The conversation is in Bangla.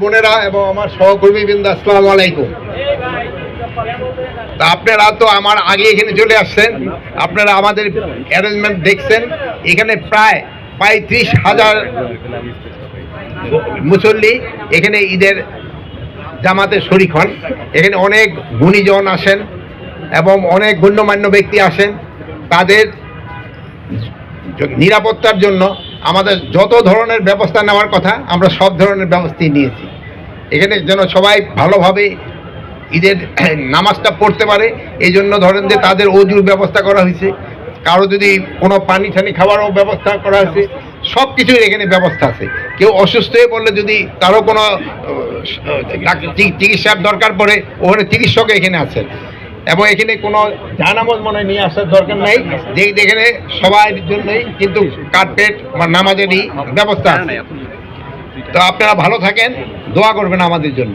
বোনেরা এবং আমার সহকর্মীবৃন্দ, আসসালামু আলাইকুম। তা আপনারা তো আমার আগে এখানে চলে আসছেন, আপনারা আমাদের অ্যারেঞ্জমেন্ট দেখছেন। এখানে প্রায় ৩৫,০০০ মুসল্লি এখানে ঈদের জামাতে শরীক হন। এখানে অনেক গুণীজন আসেন এবং অনেক গণ্যমান্য ব্যক্তি আসেন। তাদের নিরাপত্তার জন্য আমাদের যত ধরনের ব্যবস্থা নেওয়ার কথা আমরা সব ধরনের ব্যবস্থাই নিয়েছি। এখানে যেন সবাই ভালোভাবে ঈদের নামাজটা পড়তে পারে, এই জন্য ধরেন যে তাদের অজুর ব্যবস্থা করা হয়েছে, কারো যদি কোনো পানি ঠানি খাওয়ারও ব্যবস্থা করা হয়েছে, সব কিছুর এখানে ব্যবস্থা আছে। কেউ অসুস্থ হয়ে পড়লে যদি কারো কোনো চিকিৎসার দরকার পড়ে, ওখানে চিকিৎসক এখানে আছেন। এবং এখানে কোনো জানামত মনে নিয়ে আসার দরকার নাই, যে এখানে সবার জন্যই কিন্তু কার্পেট বা নামাজেরই ব্যবস্থা আছে। তো আপনারা ভালো থাকেন, দোয়া করবেন আমাদের জন্য।